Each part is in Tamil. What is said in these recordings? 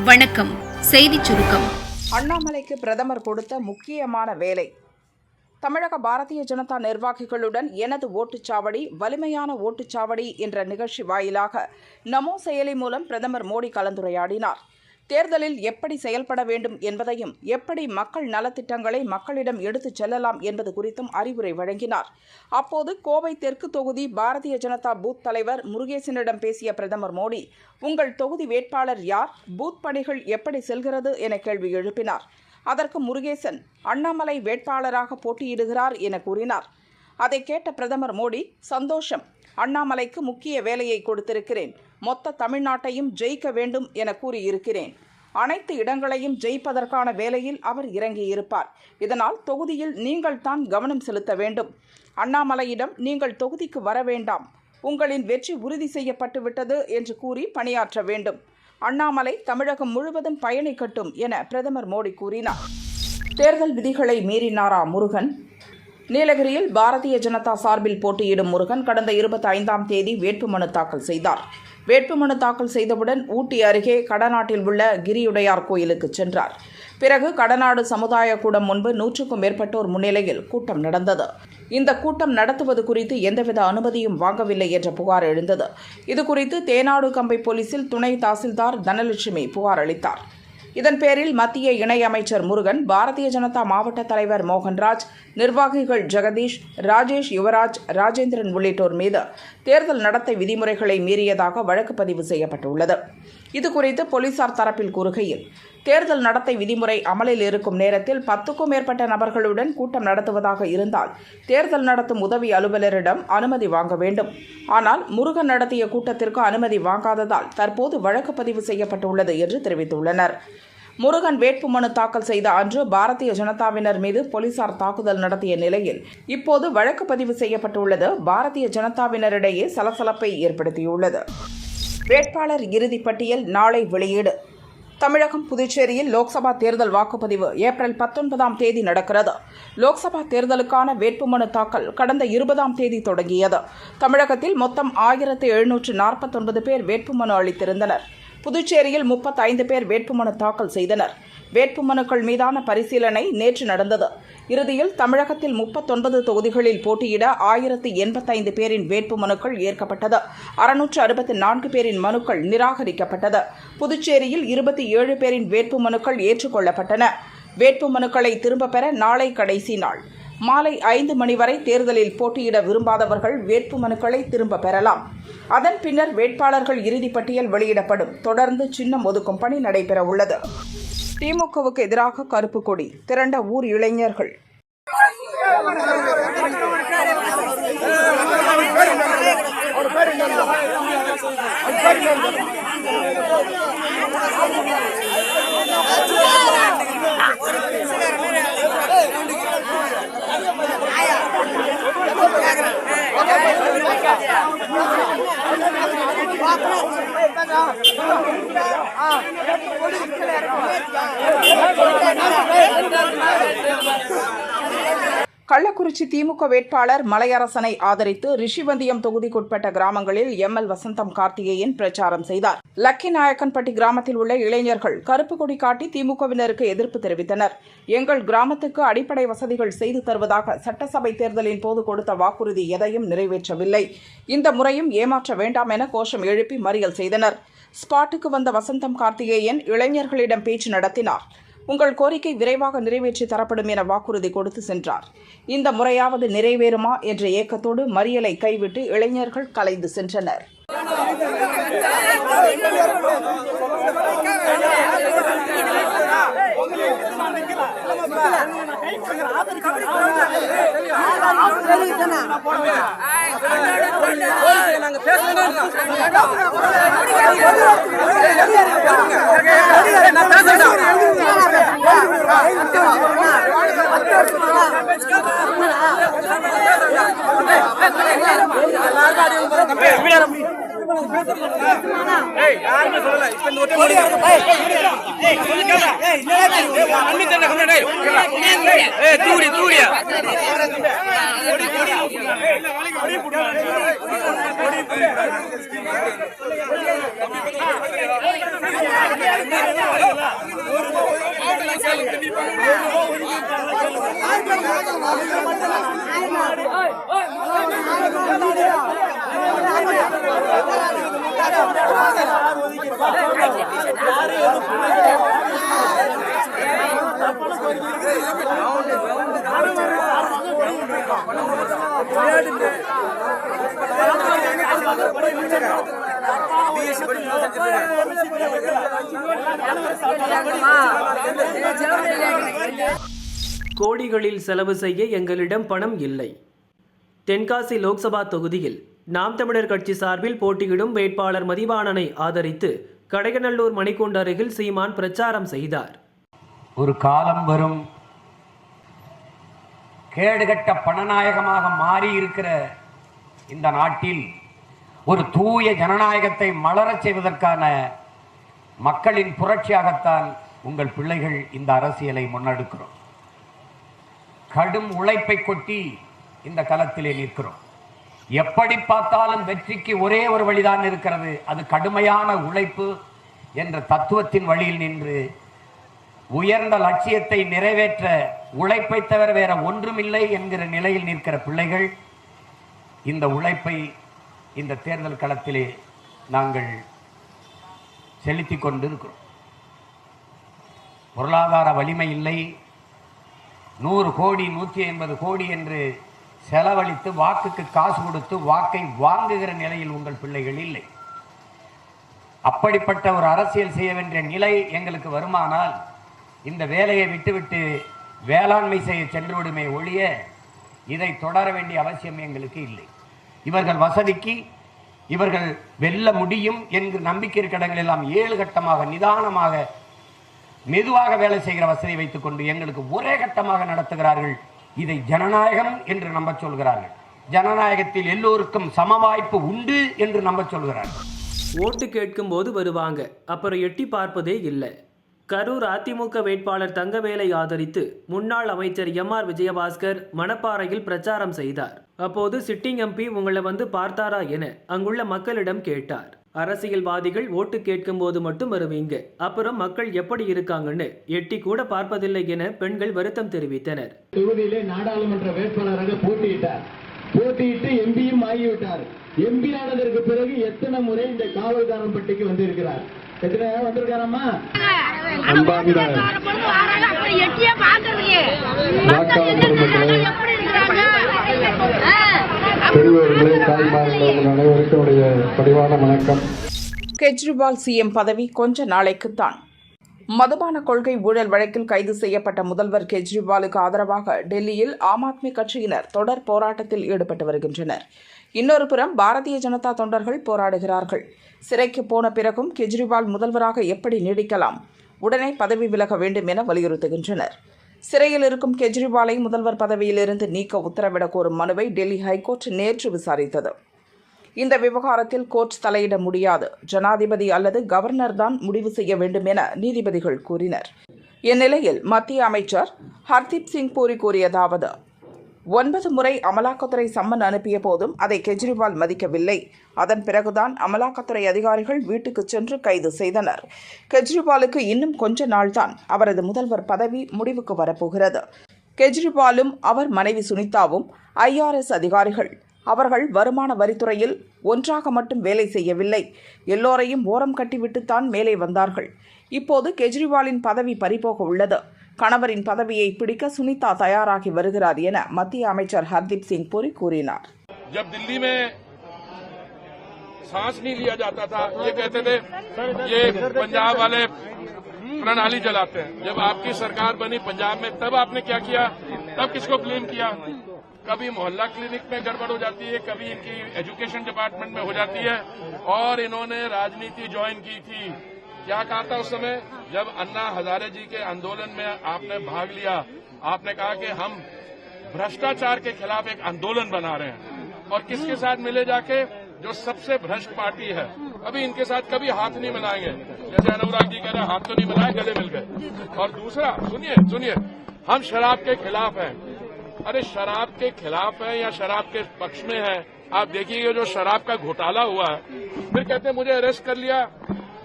வணக்கம். செய்திச் சுருக்கம். அண்ணாமலைக்கு பிரதமர் கொடுத்த முக்கியமான வேலை. தமிழக பாரதிய ஜனதா நிர்வாகிகளுடன் எனது ஓட்டுச்சாவடி வலிமையான ஓட்டுச்சாவடி என்ற நிகழ்ச்சி வாயிலாக நமோ செயலி மூலம் பிரதமர் மோடி கலந்துரையாடினார். தேர்தலில் எப்படி செயல்பட வேண்டும் என்பதையும் எப்படி மக்கள் நலத்திட்டங்களை மக்களிடம் எடுத்துச் செல்லலாம் என்பது குறித்தும் அறிவுரை வழங்கினார். அப்போது கோவை தெற்கு தொகுதி பாரதிய ஜனதா பூத் தலைவர் முருகேசனிடம் பேசிய பிரதமர் மோடி, உங்கள் தொகுதி வேட்பாளர் யார், பூத் பணிகள் எப்படி செல்கிறது என கேள்வி எழுப்பினார். அதற்கு முருகேசன், அண்ணாமலை வேட்பாளராக போட்டியிடுகிறார் என கூறினார். அதை கேட்ட பிரதமர் மோடி, சந்தோஷம், அண்ணாமலைக்கு முக்கிய வேலையை கொடுத்திருக்கிறேன், மொத்த தமிழ்நாட்டையும் ஜெயிக்க வேண்டும் என கூறியிருக்கிறேன். அனைத்து இடங்களையும் ஜெயிப்பதற்கான வேலையில் அவர் இறங்கியிருப்பார். இதனால் தொகுதியில் நீங்கள் தான் கவனம் செலுத்த வேண்டும். அண்ணாமலையிடம் நீங்கள் தொகுதிக்கு வர வேண்டாம், உங்களின் வெற்றி உறுதி செய்யப்பட்டுவிட்டது என்று கூறி பணியாற்ற வேண்டும். அண்ணாமலை தமிழகம் முழுவதும் பயணிக்கட்டும் என பிரதமர் மோடி கூறினார். தேர்தல் விதிகளை மீறினாரா முருகன்? நீலகிரியில் பாரதிய ஜனதா சார்பில் போட்டியிடும் முருகன் கடந்த 25ஆம் தேதி வேட்புமனு தாக்கல் செய்தார். வேட்புமனு தாக்கல் செய்தவுடன் ஊட்டி அருகே கடநாட்டில் உள்ள கிரியுடையார் கோயிலுக்கு சென்றார். பிறகு கடநாடு சமுதாய கூடம் முன்பு 100க்கும் மேற்பட்டோர் முன்னிலையில் கூட்டம் நடந்தது. இந்த கூட்டம் நடத்துவது குறித்து எந்தவித அனுமதியும் வாங்கவில்லை என்ற புகார் எழுந்தது. இதுகுறித்து தேனாடு கம்பை போலீசில் துணை தாசில்தார் தனலட்சுமி புகார் அளித்தார். இதன் பேரில் மத்திய இணையமைச்சர் முருகன், பாரதிய ஜனதா மாவட்ட தலைவர் மோகன்ராஜ், நிர்வாகிகள் ஜெகதீஷ், ராஜேஷ், யுவராஜ், ராஜேந்திரன் உள்ளிட்டோர் மீது தேர்தல் நடத்தை விதிமுறைகளை மீறியதாக வழக்கு பதிவு செய்யப்பட்டுள்ளது. இதுகுறித்து போலீசார் தரப்பில் கூறுகையில், தேர்தல் நடத்தை விதிமுறை அமலில் இருக்கும் நேரத்தில் 10க்கும் மேற்பட்ட நபர்களுடன் கூட்டம் நடத்துவதாக இருந்தால் தேர்தல் நடத்தும் உதவி அலுவலரிடம் அனுமதி வாங்க வேண்டும். ஆனால் முருகன் நடத்திய கூட்டத்திற்கு அனுமதி வாங்காததால் தற்போது வழக்கு பதிவு செய்யப்பட்டுள்ளது என்று தெரிவித்துள்ளனர். முருகன் வேட்புமனு தாக்கல் செய்த அன்று பாரதிய ஜனதாவினர் மீது போலீசார் தாக்குதல் நடத்திய நிலையில் இப்போது வழக்கு பதிவு செய்யப்பட்டுள்ளது பாரதிய ஜனதாவினரிடையே சலசலப்பை ஏற்படுத்தியுள்ளது. வேட்பாளர் இறுதிப் பட்டியல் நாளை வெளியீடு. தமிழகம், புதுச்சேரியில் லோக்சபா தேர்தல் வாக்குப்பதிவு ஏப்ரல் 19ஆம் தேதி நடக்கிறது. லோக்சபா தேர்தலுக்கான வேட்புமனு தாக்கல் கடந்த 20ஆம் தேதி தொடங்கியது. தமிழகத்தில் மொத்தம் 1749 பேர் வேட்புமனு அளித்திருந்தனர். புதுச்சேரியில் 35 பேர் வேட்புமனு தாக்கல் செய்தனர். வேட்புமனுக்கள் மீதான பரிசீலனை நேற்று நடந்தது. இறுதியில் தமிழகத்தில் 39 தொகுதிகளில் போட்டியிட 1085 பேரின் வேட்புமனுக்கள் ஏற்கப்பட்டது. 664 பேரின் மனுக்கள் நிராகரிக்கப்பட்டது. புதுச்சேரியில் 27 பேரின் வேட்புமனுக்கள் ஏற்றுக்கொள்ளப்பட்டன. வேட்புமனுக்களை திரும்பப் பெற நாளை கடைசி நாள். மாலை 5 மணி வரை தேர்தலில் போட்டியிட விரும்பாதவர்கள் வேட்புமனுக்களை திரும்ப பெறலாம். அதன் பின்னர் வேட்பாளர்கள் இறுதிப்பட்டியல் வெளியிடப்படும். தொடர்ந்து சின்னம் ஒதுக்கும் பணி நடைபெற உள்ளது. திமுகவுக்கு எதிராக கருப்பு கொடி திரண்ட ஊர் இளைஞர்கள். கள்ளக்குறிச்சி திமுக வேட்பாளர் மலையரசனை ஆதரித்து ரிஷிவந்தியம் தொகுதிக்குட்பட்ட கிராமங்களில் எம்எல் வசந்தம் கார்த்திகேயன் பிரச்சாரம் செய்தார். லக்கிநாயக்கன்பட்டி கிராமத்தில் உள்ள இளைஞர்கள் கருப்பு கொடி காட்டி திமுகவினருக்கு எதிர்ப்பு தெரிவித்தனர். எங்கள் கிராமத்துக்கு அடிப்படை வசதிகள் செய்து தருவதாக சட்டசபை தேர்தலின் போது கொடுத்த வாக்குறுதி எதையும் நிறைவேற்றவில்லை. இந்த முறையும் ஏமாற்ற வேண்டாம் என கோஷம் எழுப்பி மறியல் செய்தனர். ஸ்பாட்டுக்கு வந்த வசந்தம் கார்த்திகேயன் இளைஞர்களிடம் பேச்சு நடத்தினார். உங்கள் கோரிக்கை விரைவாக நிறைவேற்றி தரப்படும் என வாக்குறுதி கொடுத்து சென்றார். இந்த முறையாவது நிறைவேறுமா என்ற ஏக்கத்தோடு மறியலை கைவிட்டு இளைஞர்கள் கலைந்து சென்றனர். Hey, கோடிகளில் செலவு செய்ய எங்களிடம் பணம் இல்லை. தென்காசி லோக்சபா தொகுதியில் நாம் தமிழர் கட்சி சார்பில் போட்டியிடும் வேட்பாளர் மதிவாணனை ஆதரித்து கடையநல்லூர் மணிக்கூண்டு அருகில் சீமான் பிரச்சாரம் செய்தார். ஒரு காலம் வரும், கேடுகட்ட பணநாயகமாக மாறி இருக்கிற இந்த நாட்டில் ஒரு தூய ஜனநாயகத்தை மலரச் செய்வதற்கான மக்களின் புரட்சியாகத்தான் உங்கள் பிள்ளைகள் இந்த அரசியலை முன்னெடுக்கிறோம். கடும் உழைப்பை கொட்டி இந்த களத்திலே நிற்கிறோம். எப்படி பார்த்தாலும் வெற்றிக்கு ஒரே ஒரு வழிதான் இருக்கிறது, அது கடுமையான உழைப்பு என்ற தத்துவத்தின் வழியில் நின்று உயர்ந்த லட்சியத்தை நிறைவேற்ற உழைப்பை தவிர வேற ஒன்றுமில்லை என்கிற நிலையில் நிற்கிற பிள்ளைகள் இந்த உழைப்பை இந்த தேர்தல் களத்திலே நாங்கள் செலுத்திக் கொண்டிருக்கிறோம். பொருளாதார வலிமை இல்லை, 100 கோடி 150 கோடி என்று செலவழித்து வாக்குக்கு காசு கொடுத்து வாக்கை வாங்குகிற நிலையில் உங்கள் பிள்ளைகள் இல்லை. அப்படிப்பட்ட ஒரு அரசியல் செய்ய வேண்டிய நிலை எங்களுக்கு வருமானால் இந்த வேலையை விட்டுவிட்டு வேளாண்மை செய்ய சென்றுவிடுமே ஒழிய இதை தொடர வேண்டிய அவசியம் எங்களுக்கு இல்லை. இவர்கள் வசதிக்கு இவர்கள் வெல்ல முடியும் என்கிற நம்பிக்கை இருக்கிற இடங்கள் எல்லாம் 7 கட்டமாக நிதானமாக மெதுவாக வேலை செய்கிற வசதி வைத்துக் கொண்டு எங்களுக்கு ஒரே கட்டமாக நடத்துகிறார்கள். இதை ஜனநாயகம் என்று நம்ப சொல்கிறார்கள். ஜனநாயகத்தில் எல்லோருக்கும் சம வாய்ப்பு உண்டு என்று நம்ப சொல்கிறார்கள். ஓட்டு கேட்கும் போது வருவாங்க, அப்புறம் எட்டி பார்ப்பதே இல்லை. கரூர் அதிமுக வேட்பாளர் தங்கவேலை ஆதரித்து முன்னாள் அமைச்சர் MR விஜயபாஸ்கர் மணப்பாறையில் பிரச்சாரம் செய்தார். அப்போது சிட்டிங் MP உங்களை வந்து பார்த்தாரா என அங்குள்ள மக்களிடம் கேட்டார். அரசியல்வாதிகள் ஓட்டு கேட்கும் போது மட்டும் வருவீங்க, அப்புறம் மக்கள் எப்படி இருக்காங்கன்னு எட்டி கூட பார்ப்பதில்லை என பெண்கள் வருத்தம் தெரிவித்தனர். தொகுதியிலே நாடாளுமன்ற வேட்பாளராக போட்டியிட்டு எம்பியும் ஆகிவிட்டார். எம்பி ஆனதற்கு பிறகு எத்தனை முறை இந்த காவல்காரன்பட்டிக்கு வந்திருக்கிறார்? எத்தனை வந்திருக்காரம்மா? கெஜ்ரிவால் CM பதவி கொஞ்ச நாளைக்குத்தான். மதுபான கொள்கை ஊழல் வழக்கில் கைது செய்யப்பட்ட முதல்வர் கெஜ்ரிவாலுக்கு ஆதரவாக டெல்லியில் ஆம் ஆத்மி கட்சியினர் தொடர் போராட்டத்தில் ஈடுபட்டு வருகின்றனர். இன்னொரு புறம் பாரதிய ஜனதா தொண்டர்கள் போராடுகிறார்கள். சிறைக்கு போன பிறகும் கெஜ்ரிவால் முதல்வராக எப்படி நீடிக்கலாம்? உடனே பதவி விலக வேண்டும் என வலியுறுத்துகின்றனர். சிறையில் இருக்கும் கெஜ்ரிவாலை முதல்வர் பதவியிலிருந்து நீக்க உத்தரவிடக் கோரும் மனுவை டெல்லி ஹைகோர்ட் நேற்று விசாரித்தது. இந்த விவகாரத்தில் கோர்ட் தலையிட முடியாது, ஜனாதிபதி அல்லது கவர்னர் தான் முடிவு செய்ய வேண்டும் என நீதிபதிகள் கூறினர். இந்நிலையில் மத்திய அமைச்சர் ஹர்தீப் சிங் பூரி கூறியதாவது: 9 முறை அமலாக்கத்துறை சம்மன் அனுப்பிய போதும் அதை கெஜ்ரிவால் மதிக்கவில்லை. அதன் பிறகுதான் அமலாக்கத்துறை அதிகாரிகள் வீட்டுக்கு சென்று கைது செய்தனர். கெஜ்ரிவாலுக்கு இன்னும் கொஞ்ச நாள்தான் அவரது முதல்வர் பதவி முடிவுக்கு வரப்போகிறது. கெஜ்ரிவாலும் அவர் மனைவி சுனிதாவும் IRS அதிகாரிகள். அவர்கள் வருமான வரித்துறையில் ஒன்றாக மட்டும் வேலை செய்யவில்லை, எல்லோரையும் ஓரம் கட்டிவிட்டுத்தான் மேலே வந்தார்கள். இப்போது கெஜ்ரிவாலின் பதவி பறிபோக உள்ளது. கணவரின் பதவியை பிடிக்க சுனிதா தயாராகி வருகிறார் என மத்திய அமைச்சர் ஹர்தீப் சிங் பூரி கூறினார். जब दिल्ली में सांस नहीं लिया जाता था, ये कहते थे ये पंजाब वाले प्रणाली चलाते हैं. जब आपकी सरकार बनी पंजाब में, तब आपने क्या किया? तब किसको ब्लेम किया? कभी मोहल्ला क्लिनिक में गड़बड़ हो जाती है, कभी इनकी एजुकेशन डिपार्टमेंट में हो जाती है. और इन्होंने राजनीति ज्वाइन की थी. क्या कहा था उस समय जब अन्ना हजारे जी के आंदोलन में आपने भाग लिया? आपने कहा कि हम भ्रष्टाचार के खिलाफ एक आंदोलन बना रहे हैं. और किसके साथ मिले जाके? जो सबसे भ्रष्ट पार्टी है. अभी इनके साथ कभी हाथ नहीं मिलाएंगे. जैसे अनुराग जी कह रहे हैं, हाथ तो नहीं मिलाए, गले मिल गए. और दूसरा सुनिए, हम शराब के खिलाफ हैं. अरे शराब के खिलाफ है या शराब के पक्ष में है? आप देखिए जो शराब का घोटाला हुआ है, फिर कहते हैं मुझे अरेस्ट कर लिया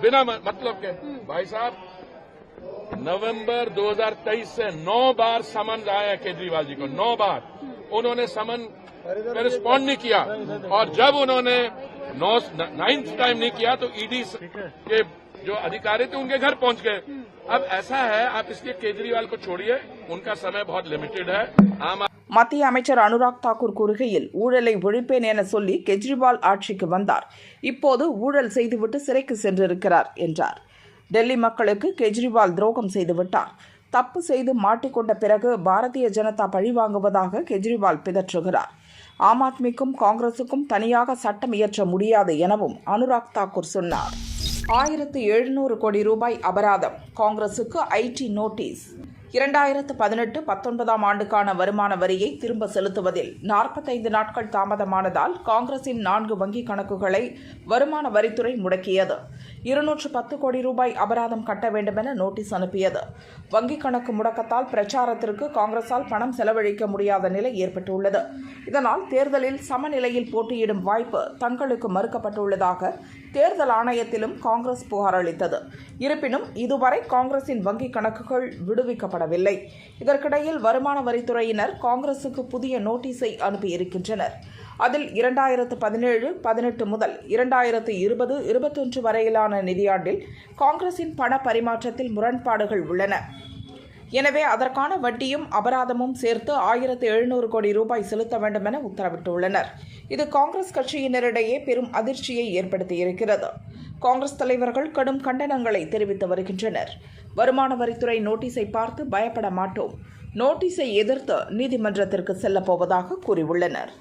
बिना मतलब के. भाई साहब, नवंबर 2023 से 9 बार समन आया है केजरीवाल जी को, 9 बार उन्होंने समन पे रिस्पॉन्ड नहीं किया, और जब उन्होंने 9th टाइम नहीं किया तो ईडी के जो अधिकारी थे उनके घर पहुंच गए। अब ऐसा है, आप इसलिए केजरीवाल को छोड़िए, उनका समय बहुत लिमिटेड है। மத்திய அமைச்சர் அனுராக் தாக்கூர் கூறுகையில், ஊழலை ஒழிப்பேன் என சொல்லி கெஜ்ரிவால் ஆட்சிக்கு வந்தார். இப்போது ஊழல் செய்துவிட்டு சிறைக்கு சென்றிருக்கிறார் என்றார். டெல்லி மக்களுக்கு கெஜ்ரிவால் துரோகம் செய்துவிட்டார். தப்பு செய்து மாட்டிக்கொண்ட பிறகு பாரதிய ஜனதா பழிவாங்குவதாக கெஜ்ரிவால் பிதற்றுகிறார். ஆம் ஆத்மிக்கும் காங்கிரசுக்கும் தனியாக சட்டம் இயற்ற முடியாது எனவும் அனுராக் தாக்கூர் சொன்னார். 1700 கோடி ரூபாய் அபராதம். காங்கிரசுக்கு ஐடி நோட்டீஸ். 2018-19 ஆண்டுக்கான வருமான வரியை திரும்ப செலுத்துவதில் 45 நாட்கள் தாமதமானதால் காங்கிரசின் 4 வங்கிக் கணக்குகளை வருமான வரித்துறை முடக்கியது. 210 கோடி ரூபாய் அபராதம் கட்ட வேண்டுமென நோட்டீஸ் அனுப்பியது. வங்கிக் கணக்கு முடக்கத்தால் பிரச்சாரத்திற்கு காங்கிரசால் பணம் செலவழிக்க முடியாத நிலை ஏற்பட்டுள்ளது. இதனால் தேர்தலில் சமநிலையில் போட்டியிடும் வாய்ப்பு தங்களுக்கு மறுக்கப்பட்டுள்ளதாக தேர்தல் ஆணையத்திலும் காங்கிரஸ் புகார் அளித்தது. இருப்பினும் இதுவரை காங்கிரசின் வங்கிக் கணக்குகள் விடுவிக்கப்படவில்லை. இதற்கிடையில் வருமான வரித்துறையினர் காங்கிரசுக்கு புதிய நோட்டீஸை அனுப்பியிருக்கின்றனர். அதில் 2017-18 முதல் 2020-21 வரையிலான நிதியாண்டில் காங்கிரசின் பண பரிமாற்றத்தில் முரண்பாடுகள் உள்ளன. எனவே அதற்கான வட்டியும் அபராதமும் சேர்த்து 1700 கோடி ரூபாய் செலுத்த வேண்டும் என உத்தரவிட்டுள்ளனர். இது காங்கிரஸ் கட்சியினரிடையே பெரும் அதிர்ச்சியை ஏற்படுத்தியிருக்கிறது. காங்கிரஸ் தலைவர்கள் கடும் கண்டனங்களை தெரிவித்து வருகின்றனர். வருமான வரித்துறை நோட்டீஸை பார்த்து பயப்பட மாட்டோம், நோட்டீஸை எதிர்த்து நீதிமன்றத்திற்கு செல்லப்போவதாக கூறியுள்ளனர்.